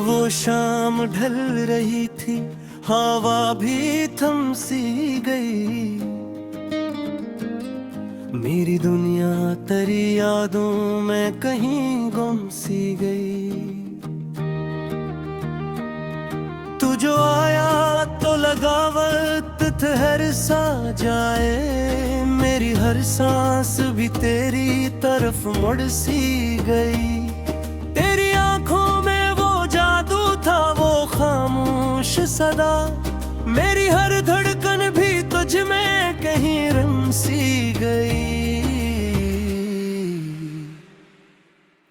वो शाम ढल रही थी, हवा भी थम सी गई। मेरी दुनिया तेरी यादों में कहीं गुम सी गई। तू जो आया तो लगा वक्त ठहर सा जाए, मेरी हर सांस भी तेरी तरफ मुड़ सी गई। तेरी आंखों में वो जादू था, वो खामोश सदा, मेरी हर धड़कन भी तुझ में कहीं रम सी गई।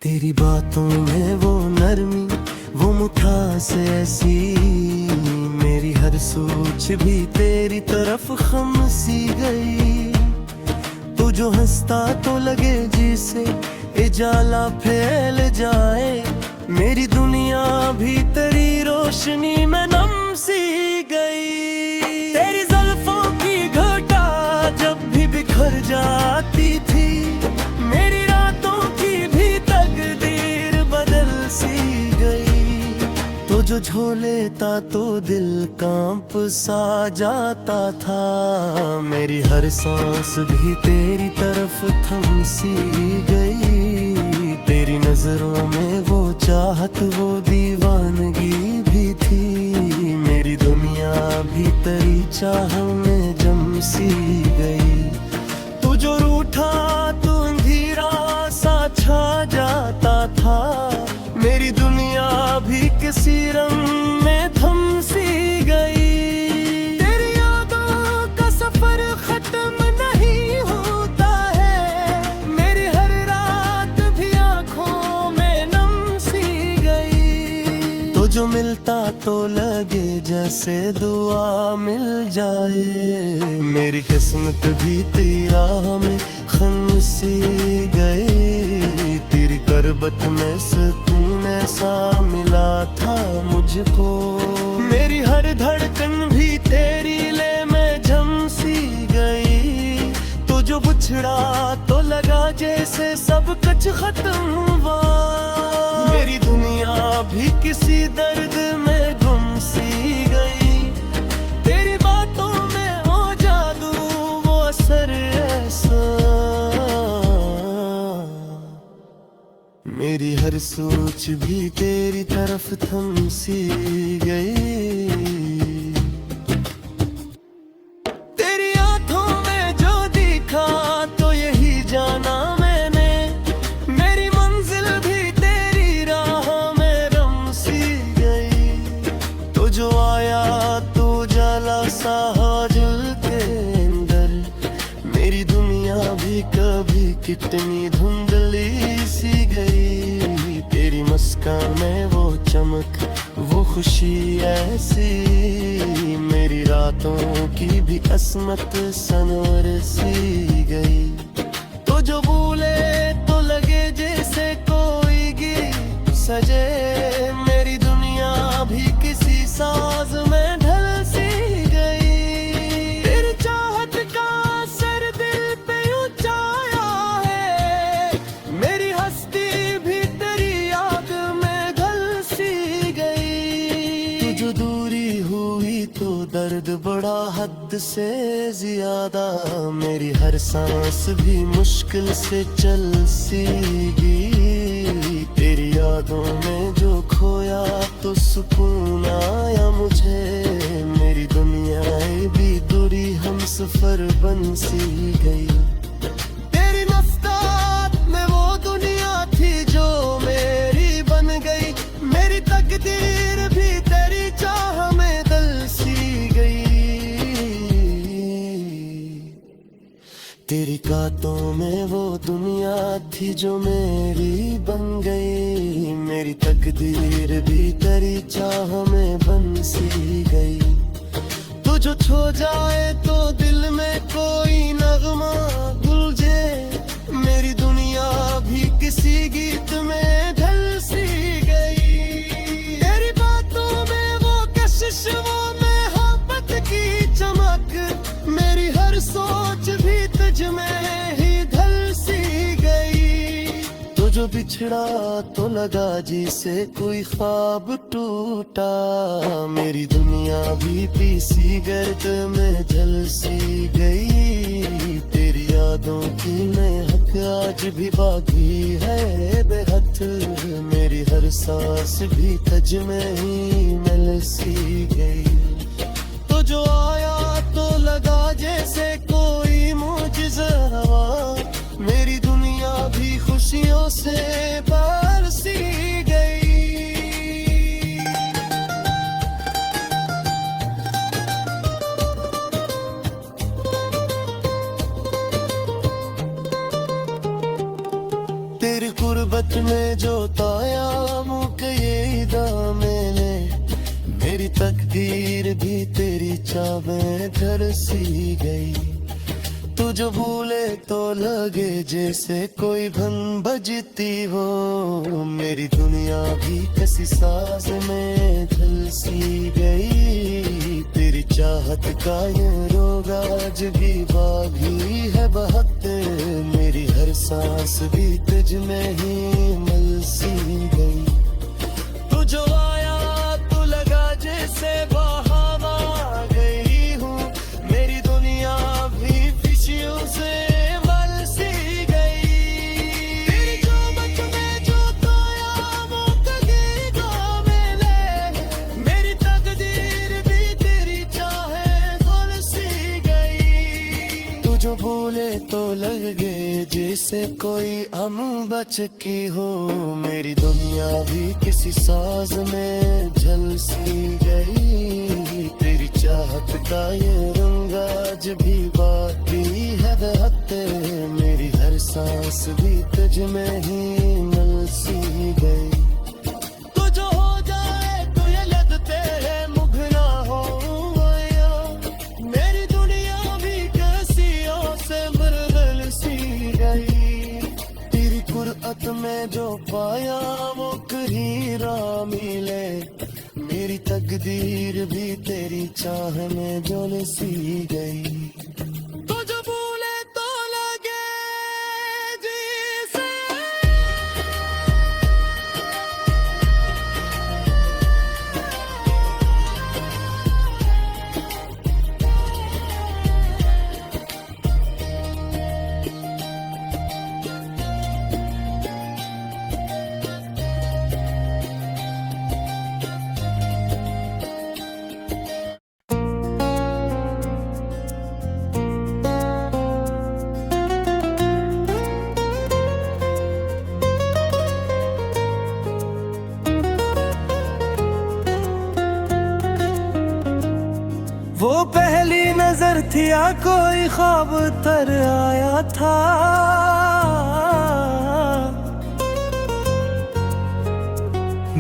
तेरी बातों में वो नरमी, वो मिठास ऐसी, मेरी हर सोच भी तेरी तरफ खम सी गई। तू जो हंसता तो लगे जिसे उजाला फैल जाए, मेरी दुनिया भी तेरी रोशनी में नम सी गई। तेरी जुल्फों की घटा जब भी बिखर जाती थी, मेरी रातों की भी तकदीर बदल सी गई। तो जो झोलेता तो दिल कांप सा जाता था, मेरी हर सांस भी तेरी तरफ थम सी गई। तेरी नजरों में वो चाहत, वो दीवानगी भी थी, मेरी दुनिया भी तेरी चाह में जम सी गई। तू जो रूठा तू अंधेरा सा छा जाता था, मेरी दुनिया भी किसी रंग में थम सी गई। तेरी यादों का सफर खत्म नहीं होता है, मेरी हर रात भी आंखों में नम सी गई। तो जो मिलता तो लगे जैसे दुआ मिल जाए, मेरी किस्मत भी तेरा में खम सी गई। तेरी करबत में सुकून ऐसा मिला था मुझको, मेरी हर धड़कन भी तेरी ले में झम सी गई। तो जो बिछड़ा तो लगा जैसे सब कुछ खत्म हुआ, मेरी दुनिया भी किसी दर्द में गुम सी गई। तेरी बातों में हो जादू, वो असर ऐसा, मेरी हर सोच भी तेरी तरफ थम सी गई। तेरी आंखों में जो दिखा तो यही जाना मैंने, मेरी मंजिल भी तेरी राह में रम सी गई। तो जो आया तो जाला सा दिल के अंदर, मेरी दुनिया भी कभी कितनी धुंधली सी गई। तेरी मुस्कान में वो चमक, वो खुशी ऐसी, मेरी रातों की भी असमत सनवर सी गई। तो जो भूले तो लगे जैसे कोई गीत सजे, मेरी दुनिया भी किसी साज में ढल सी गई। तेरी चाहत का सर दिल पे ऊंचाया है, मेरी हस्ती भी तेरी याद में ढल सी गई। तू जो दूरी हुई तो दर्द बड़ा हद से ज्यादा, मेरी हर सांस भी मुश्किल से चल सी गई। तेरी यादों में जो खोया तो सुकून आया मुझे, मेरी दुनिया भी दूरी हम सफर बन सी गई। तेरी नस्तात में वो दुनिया थी जो मेरी बन गई, मेरी तकदीर भी तेरी चाह में दल सी गई। तेरी कांटों में वो दुनिया थी जो मेरी बन गई, मेरी तकदीर भी तेरी चाह में बन सी गई। तू जो छो जाए तो दिल में कोई नगमा गुलजे, मेरी दुनिया भी किसी गीत में ढल सी गई। तेरी बातों में वो कशिश, वो मोहब्बत की चमक, मेरी हर सोच भी तुझ में ही ढल सी गई। तो जो बिछड़ा तो लगा जैसे कोई ख्वाब टूटा। मेरी दुनिया भी पी सिगरेट में झलसी गई। तेरी यादों की महक आज भी बाकी है बेहद। मेरी हर सांस भी तज में ही मिलसी गई। तो जो आया तो लगा जैसे कोई मुझसे हवा। मेरी दुनिया भी खुशियों से बरसी गई। तेरी गुर्बत में जो ताया मुक ये दामने। मेरी तकदीर भी तेरी चाह में धरसी गई। तू जो भूले तो लगे जैसे कोई भन बजती हो। मेरी दुनिया भी किसी साज में झलसी गई। तेरी चाहत का ये रोग आज भी बागी है बहुत। मेरी हर सांस भी तुझ में ही मलसी गई। तू जो आया तो लगा जैसे बहाव आ गई हूँ। मेरी दुनिया भी खुशियों से बरसी गई। तेरी जोबत में जो ताया वो तकदीरों में ले। मेरी तकदीर भी तेरी चाहे बरसी गई। तू जो भूले तो लगे जैसे कोई हम बच की हो। मेरी दुनिया भी किसी साज में झलसी गई। तेरी चाहत का ये रंग आज भी बाकी है बेहद। मेरी हर सांस भी तुझ में ही मलसी गई। तो जो हो जाए तो ये लगते है मुगना हो गया। मेरी दुनिया भी कैसियों से मरगल सी गई। तेरी कुरअत में जो पाया वो करीरा मिले। मेरी तकदीर भी तेरी चाह में झुलसी गई। तो जो भूले तो लगे जैसे वो पहली नजर थी या कोई ख्वाब तर आया था।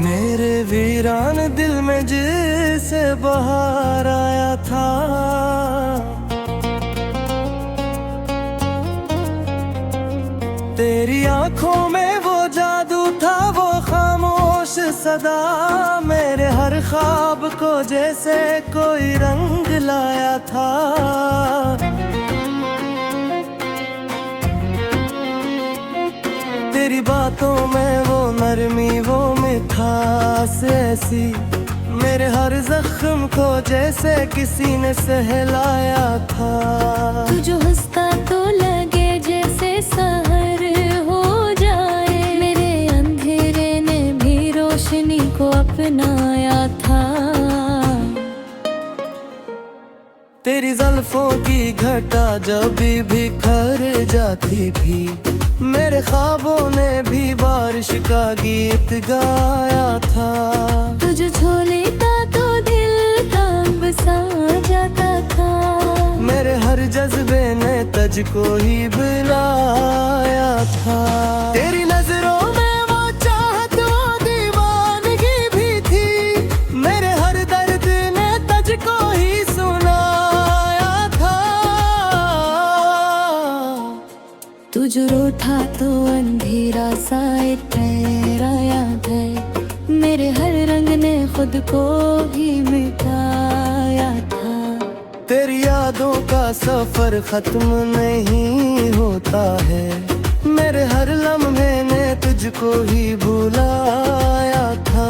मेरे वीरान दिल में जिसे बहार आया था। तेरी आंखों में वो जादू था वो खामोश सदा। मेरे हर ख्वाब को जैसे कोई रंग लाया था। तेरी बातों में वो नरमी वो मिठास ऐसी। मेरे हर जख्म को जैसे किसी ने सहलाया था। तू जो हंसता तो लगे जैसे सहर हो जाए। मेरे अंधेरे ने भी रोशनी को अपनाया था। तेरी ज़ुल्फों की घटा जब भी बिखर जाती थी। मेरे ख्वाबों ने भी बारिश का गीत गाया था। तुझे छू लेता तो दिल कांब सा जाता था। मेरे हर जज्बे ने तुझको ही बुलाया था। तेरी नजरों में वो चाहत वो दीवानगी भी थी। मेरे हर दर्द ने तुझको ही सुनाया था। तू जो रूठा तो अंधेरा सा तेरा याद है। मेरे हर रंग ने खुद को ही मिटाया था। तेरी यादों का सफर खत्म नहीं होता है। मेरे हर लम्हे ने तुझको ही बुलाया था।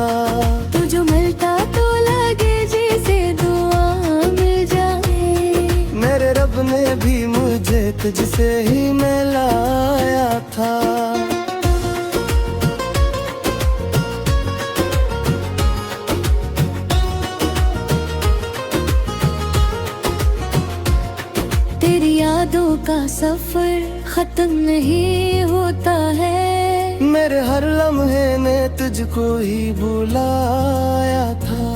तू जो मिलता तो लगे जैसे दुआ मिल जाए। मेरे रब ने भी मुझे तुझसे ही मिलाया था। तेरी यादों का सफर खत्म नहीं होता है। मेरे हर लम्हे ने तुझको ही बुलाया था।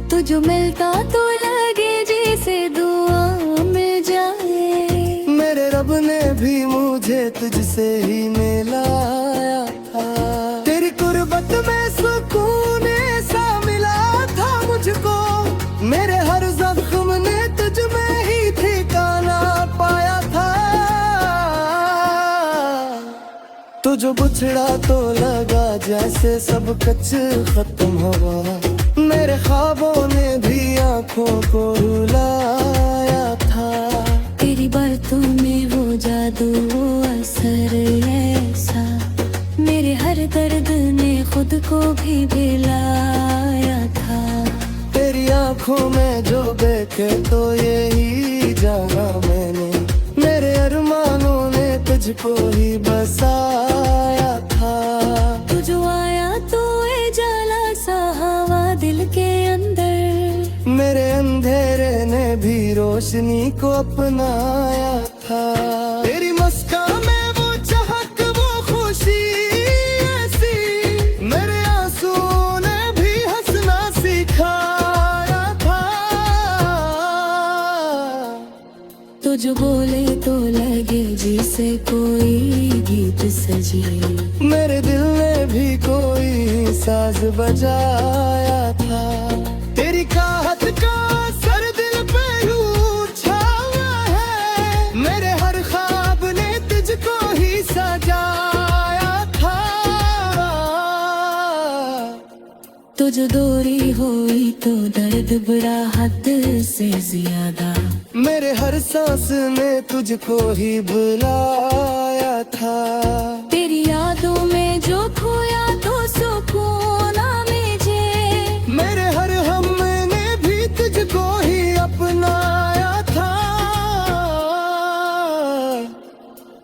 तू जो मिलता तो लगे जैसे दुआ मिल जाए। मेरे रब ने भी मुझे तुझसे ही मिलाया था। तेरी कुर्बत में सुकून ऐसा मिला था मुझको। मेरे हर जख्म ने तुझ में ही ठिकाना पाया था। तू जो बिछड़ा तो लगा जैसे सब कुछ खत्म हुआ। मेरे ख्वाबों ने भी आंखों को रुलाया था। तेरी बातों में वो जादू वो असर ऐसा। मेरे हर दर्द ने खुद को भी भिलाया था। तेरी आंखों में जो देखे तो यही जाना मैंने। मेरे अरमानों ने तुझको ही बसाया था। तू जो आया तो उजाला सा हवा दिल के अंदर। मेरे अंधेरे ने भी रोशनी को अपनाया था। तेरी मुस्कान में वो चहक वो खुशी ऐसी। मेरे आंसुओं ने भी हंसना सिखाया था। तू जो बोले तो लगे जैसे कोई गीत सजे। मेरे दिल ने भी कोई साज बजाया था। तेरी चाहत का असर दिल पे यूं छाया है। मेरे हर ख्वाब ने तुझको ही सजाया था। तू जो दूरी हुई तो दर्द बड़ा हद से ज्यादा। मेरे हर सांस ने तुझको ही बुलाया था। तेरी यादों में जो खोया तो सुकून मुझे। मेरे हर हम ने भी तुझको ही अपनाया था।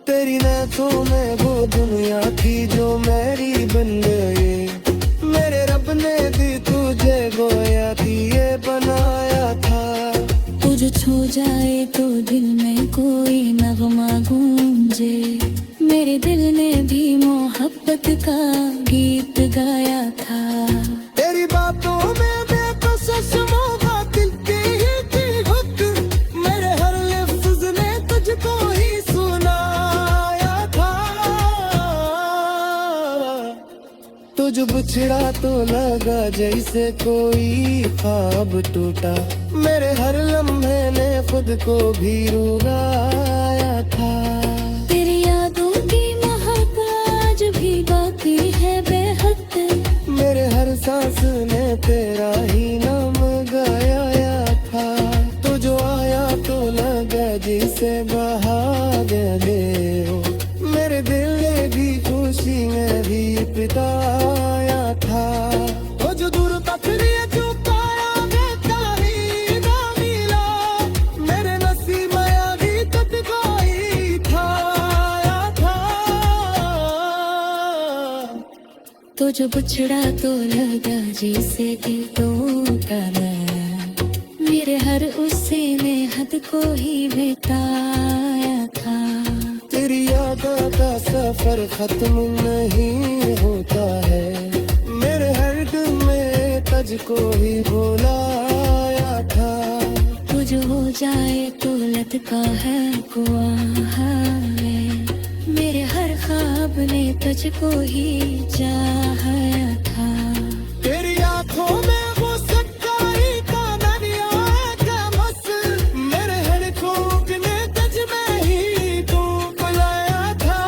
तेरी नैनों में वो दुनिया थी जो मेरी बन गई। मेरे रब ने दी तुझे गोया थी ये बनाया था। तुझे छू जाए तो दिल में कोई नगमा गूंजे। मेरे दिल ने भी मोहब्बत का गीत गाया था। तेरी बातों में बेबस चश्मों का दिल की हुक। मेरे हर लफ्ज ने तुझको ही सुनाया था। तुझ बिछड़ा तो लगा जैसे कोई ख्वाब टूटा। मेरे हर लम्हे ने खुद को भी रुलाया था। तेरी यादों की महक आज भी बाकी है बेहद। मेरे हर सांस ने तेरा ही नाम गाया था। तू जो आया तो लगा जैसे बहा गया। मेरे दिल ने भी खुशी में भी बिताया था। वो जो दूर तक लिए जो पाया बेटा ही ना मिला। मेरे नसीब में अभी तक कोई थाया था। तो जो बिछड़ा तो लगा जैसे दिल टूटा। मेरे हर उसी ने हद को ही बिताया था। तेरी यादों का सफर खत्म नहीं होता है। मेरे हर दिल में तुझको ही बुलाया था। तुझ हो जाए तो लटका है कुआ है। मेरे हर ख्वाब ने तुझको ही चाहा था। तेरी आंखों में वो सच्चाई का दरिया का मस। मेरे हर खोक ने तुझ में ही डूब लाया था।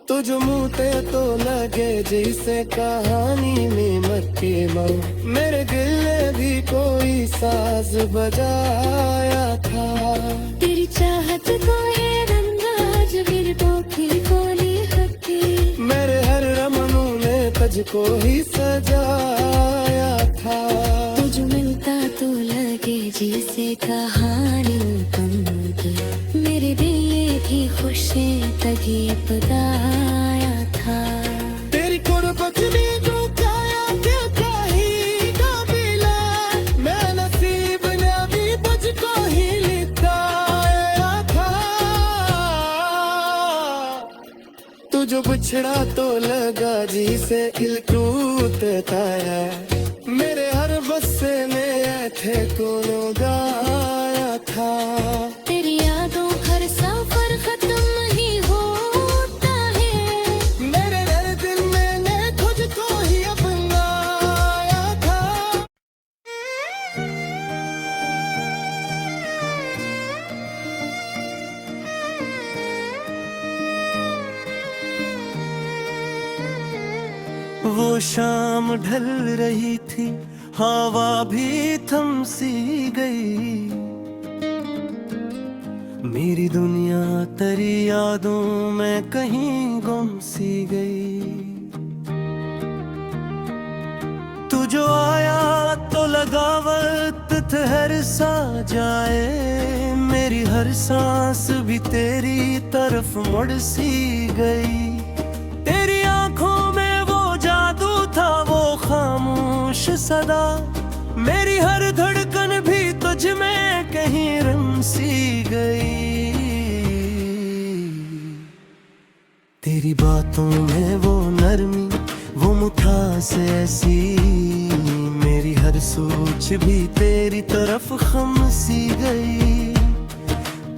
तुझ मुँहते तो लगे जैसे कहानी में मक्के मऊ। मेरे दिल ने भी कोई साज बजाया था। तेरी चाहत को ये रंग राजवीर टोपी कोली हत्ती मेरे हर रमनू ने तुझको ही सजाया था। तुझ मिलता तो लगे जैसे कहानी बन गई मेरे दिल ये भी खुशी तभी पदाया था। तेरी कुर्बत ने जो पाया क्या कहेगा मिला मैं नसीब ने भी मुझको ही लिटाया था। तू जो बिछड़ा तो लगा जी से दिल टूटता है मेरे हर बस्से में थे कोनो गाया था। तेरी यादों हर सफर खत्म नहीं होता है मेरे हर दिल मैंने तुझको ही अपनाया था। वो शाम ढल रही थी हवा भी थम सी गई मेरी दुनिया तेरी यादों में कहीं गुम सी गई। तू जो आया तो लगा वक्त ठहर सा जाए मेरी हर सांस भी तेरी तरफ मुड़ सी गई। तेरी आंखों में वो जादू था वो खामोश सदा मेरी हर धड़कन भी तुझ में कहीं रम सी गई। तेरी बातों में वो नरमी वो मिठास ऐसी मेरी हर सोच भी तेरी तरफ खम सी गई।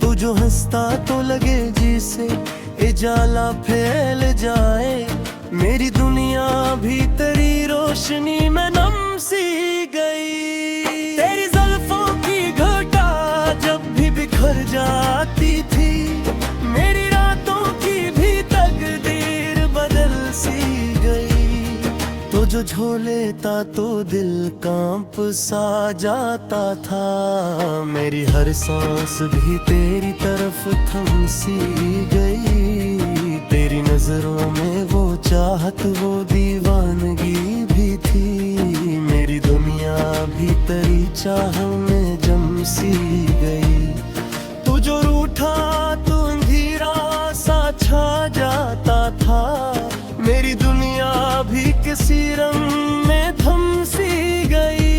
तू जो हंसता तो लगे जिसे उजाला फैल जाए मेरी दुनिया भी तेरी रोशनी में नम सी गई। तेरी जुल्फों की घटा जब भी बिखर जाती थी मेरी रातों की भी तकदीर बदल सी गई। तो जो झोलेता तो दिल कांप सा जाता था मेरी हर सांस भी तेरी तरफ थम सी गई। तेरी नजरों में वो चाहत वो दीवानगी भी थी मेरी दुनिया भी तेरी चाह में जम सी गई। तू जो रूठा तो अंधेरा सा छा जाता था मेरी दुनिया भी किसी रंग में थम सी गई।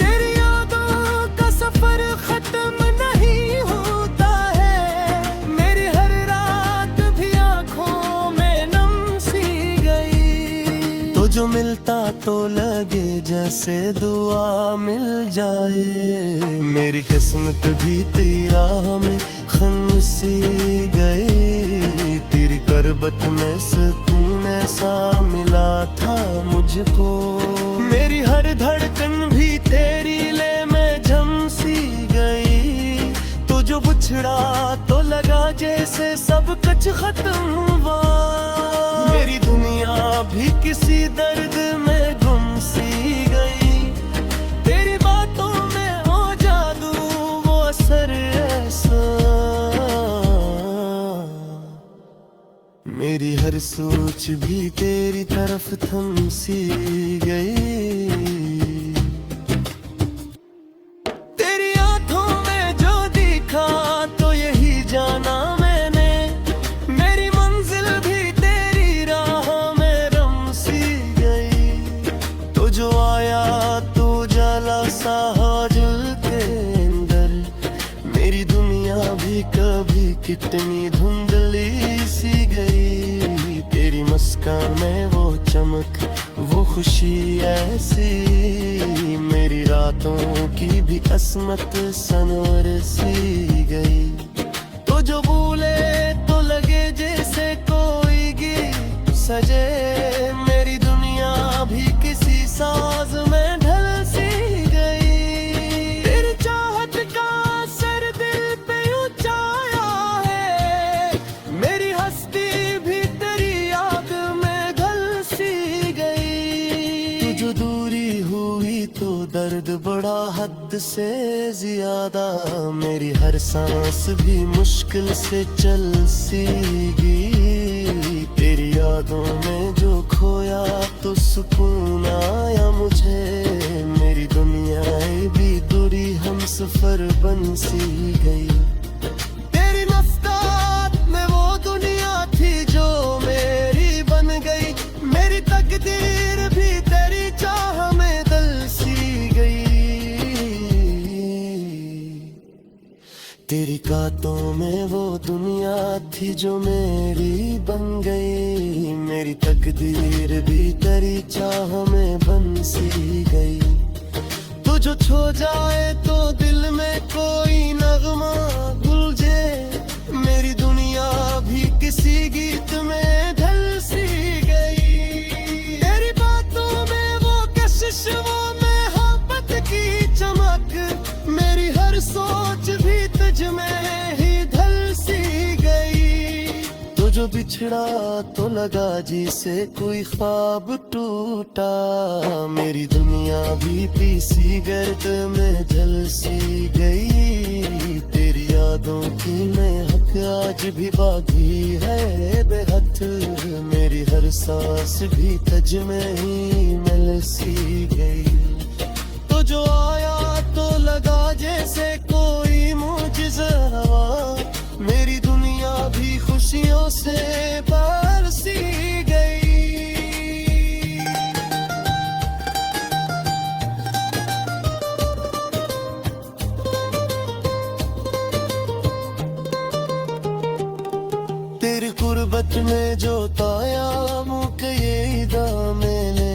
तेरी यादों का सफर खत्म नहीं होता है मेरी हर रात भी आंखों में नम सी गई। तो जो मिलता तो लगे जैसे दुआ मिल जाए मेरी किस्मत भी तेरा में खम सी गई। तेरी करबत में सुकून ऐसा मिला था मुझको मेरी हर धड़कन भी तेरी ले में झम सी गई। तो जो बिछड़ा तो लगा जैसे सब कुछ खत्म हुआ मेरी दुनिया भी किसी दर्द में गुम सी गई। तेरी बातों में हो जादू वो असर ऐसा मेरी हर सोच भी तेरी तरफ थम सी गई। तेरी आंखों में जो दिखा तो यही जाना मैंने मेरी मंजिल भी तेरी राह में रम सी गई। तो जो आया तो जला सा दिल के अंदर मेरी दुनिया भी कभी कितनी धुंधली सी गई। तेरी मुस्कान में वो चमक वो खुशी ऐसी मेरी रातों की भी असमत सनवर सी गई। तो जो भूले तो लगे जैसे कोई गीत सजे मेरी दुनिया भी किसी साज में ढल सी गई। तेरी चाहत का असर दिल पे ऊंचाया है मेरी हस्ती भी तेरी याद में घल सी गई। तू जो दूरी हुई तो दर्द बढ़ थोड़ा हद से ज्यादा, मेरी हर सांस भी मुश्किल से चल सी गई। तेरी यादों में जो खोया तो सुकून आया मुझे, मेरी दुनिया भी दूरी हम सफर बन सी गई। तेरी मस्तात में वो दुनिया थी जो मेरी बन गई, मेरी तकदीर भी तेरी चाह में दल सी गई। तेरी बातों में वो दुनिया थी जो मेरी बन गई, मेरी तकदीर भी तेरी चाह में बन सी गई। तू जो छो जाए तो दिल में कोई नगमा घुल जाए, मेरी दुनिया भी किसी गीत में ढल सी गई। तेरी बातों में वो कशिश, वो मोहब्बत की चमक, मेरी हर सोच भी तुझ में ही ढल सी गई। तू जो बिछड़ा तो लगा जैसे कोई ख्वाब टूटा, मेरी दुनिया भी पीसी गर्द में जल सी गई। तेरी यादों की महक आज भी बाकी है बेहद, मेरी हर सांस भी तुझ में ही मिल सी गई। तो जो आया तो लगा जैसे कोई मुझसे हवा, मेरी दुनिया भी खुशियों से बरसी गई। तेरी गुर्बत में जो ताया मुझे ये दामने,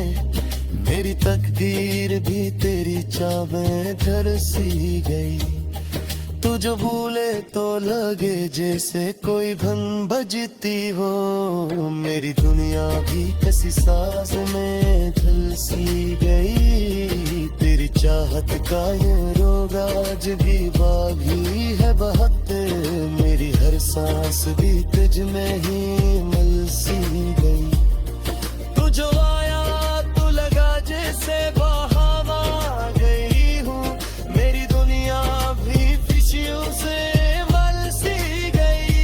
मेरी तकदीर भी तेरी चाह में ढल सी गई। तू जो भूले तो लगे जैसे कोई भन बजती हो, मेरी दुनिया भी किसी साज में ढल सी गई। तेरी चाहत का ये रोग आज भी बागी है बहुत, मेरी हर सांस भी तुझ में ही मिल सी गई। तू जो आया तो लगा जैसे बहावा गई हूँ, मेरी दुनिया भी खुशियों से मल सी गई।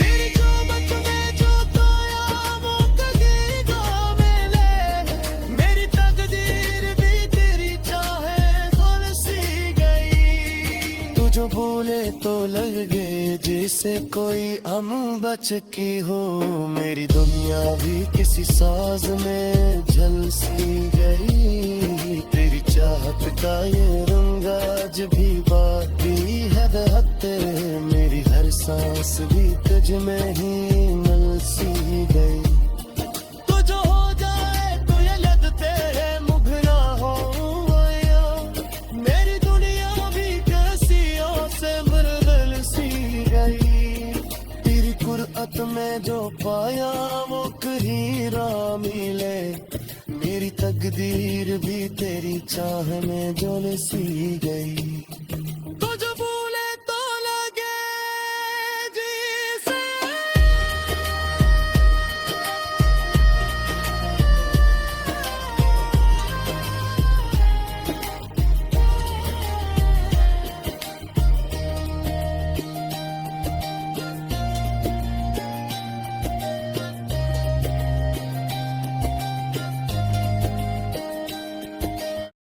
तेरी चोमच में जो ताया वो कभी दामने, मेरी तकदीर भी तेरी चाहे खुल सी गई। तू जो बोले तो लगे जैसे कोई हम बच की हो, मेरी दुनिया भी किसी साज में झल सी गई। तेरी चाहत का ये रंग आज भी बाकी है बेहद, मेरी हर सांस भी तुझ में ही मिल सी गई। तू जो हो जाए तो ये लद तेरे मुख ना हो आया, मेरी दुनिया भी कैसियों से बदल सी गई। तेरी कुरअत में जो पाया वो हीरा मिले, मेरी तकदीर भी तेरी चाह में झुल सी गई।